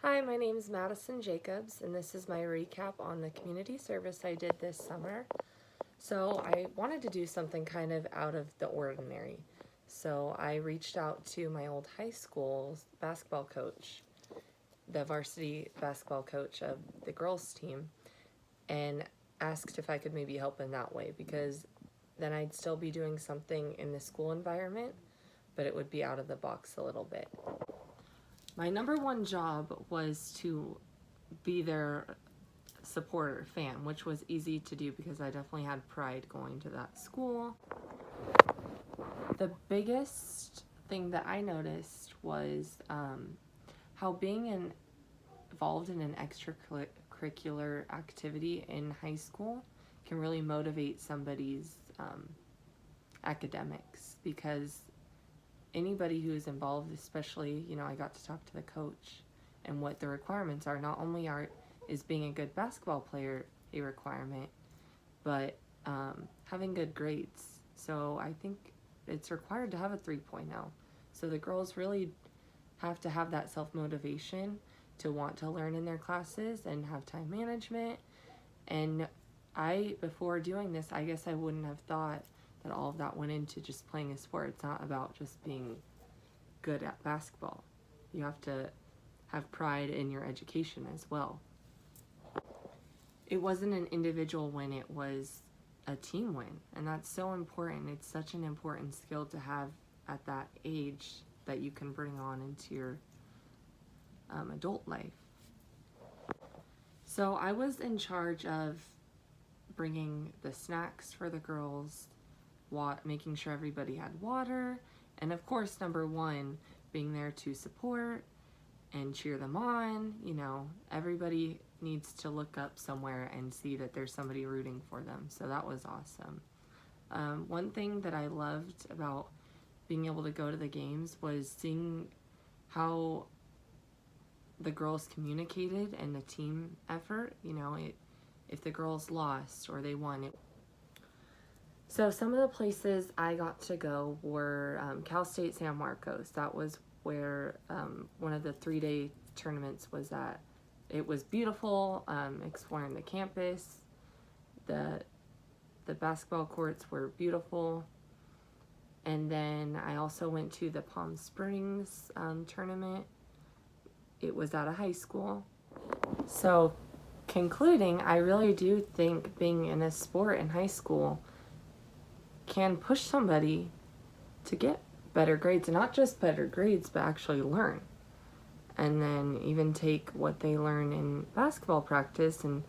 Hi, my name is Madison Jacobs, and this is my recap on the community service I did this summer. So I wanted to do something kind of out of the ordinary. So I reached out to my old high school basketball coach, the varsity basketball coach of the girls team, and asked if I could maybe help in that way, because then I'd still be doing something in the school environment, but it would be out of the box a little bit. My number one job was to be their supporter fan, which was easy to do because I definitely had pride going to that school. The biggest thing that I noticed was how being involved in an extracurricular activity in high school can really motivate somebody's academics, because anybody who is involved, especially, I got to talk to the coach and what the requirements are. Not only is being a good basketball player a requirement, but having good grades. So I think it's required to have a 3.0. So the girls really have to have that self-motivation to want to learn in their classes and have time management. And before doing this, I guess I wouldn't have thought that all of that went into just playing a sport. It's not about just being good at basketball. You have to have pride in your education as well. It wasn't an individual win, it was a team win. And that's so important. It's such an important skill to have at that age that you can bring on into your adult life. So I was in charge of bringing the snacks for the girls, making sure everybody had water, and of course, number one, being there to support and cheer them on. Everybody needs to look up somewhere and see that there's somebody rooting for them. So that was awesome. One thing that I loved about being able to go to the games was seeing how the girls communicated and the team effort. If the girls lost or they won. So some of the places I got to go were Cal State San Marcos. That was where one of the 3-day tournaments was at. It was beautiful, exploring the campus. The basketball courts were beautiful. And then I also went to the Palm Springs tournament. It was at a high school. So concluding, I really do think being in a sport in high school can push somebody to get better grades, and not just better grades, but actually learn. And then even take what they learn in basketball practice and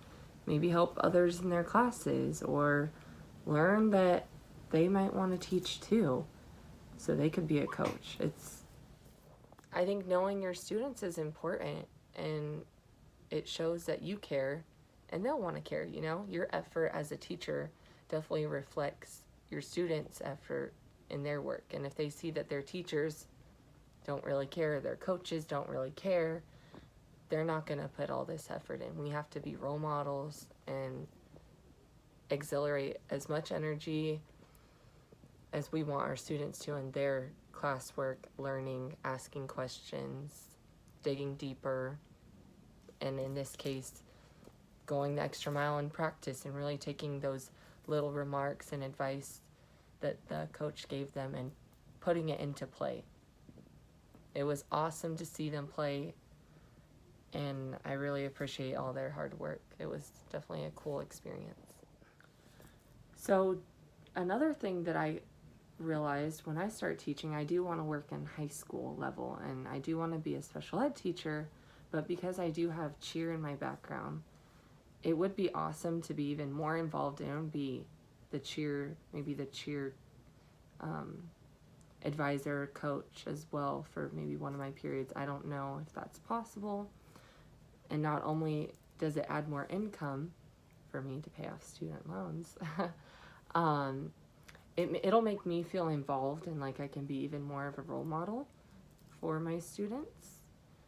maybe help others in their classes, or learn that they might want to teach too, so they could be a coach. I think knowing your students is important, and it shows that you care and they'll want to care. Your effort as a teacher definitely reflects your students' effort in their work. And if they see that their teachers don't really care, their coaches don't really care, they're not going to put all this effort in. We have to be role models and exhilarate as much energy as we want our students to in their classwork, learning, asking questions, digging deeper, and in this case, going the extra mile in practice and really taking those little remarks and advice that the coach gave them and putting it into play. It was awesome to see them play, and I really appreciate all their hard work. It was definitely a cool experience. So another thing that I realized when I start teaching, I do want to work in high school level, and I do want to be a special ed teacher, but because I do have cheer in my background, it would be awesome to be even more involved in and be the cheer advisor, coach as well for maybe one of my periods. I don't know if that's possible. And not only does it add more income for me to pay off student loans, it'll make me feel involved and like I can be even more of a role model for my students.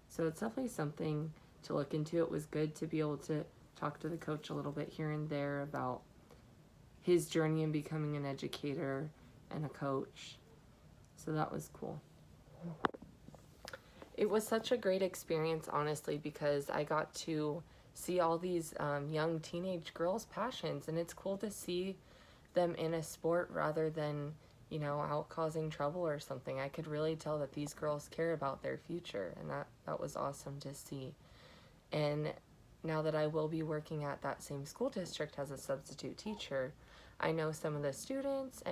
So it's definitely something to look into. It was good to be able to talk to the coach a little bit here and there about his journey in becoming an educator and a coach. So that was cool. It was such a great experience, honestly, because I got to see all these young teenage girls' passions, and it's cool to see them in a sport rather than, you know, out causing trouble or something. I could really tell that these girls care about their future, and that was awesome to see. And now that I will be working at that same school district as a substitute teacher, I know some of the students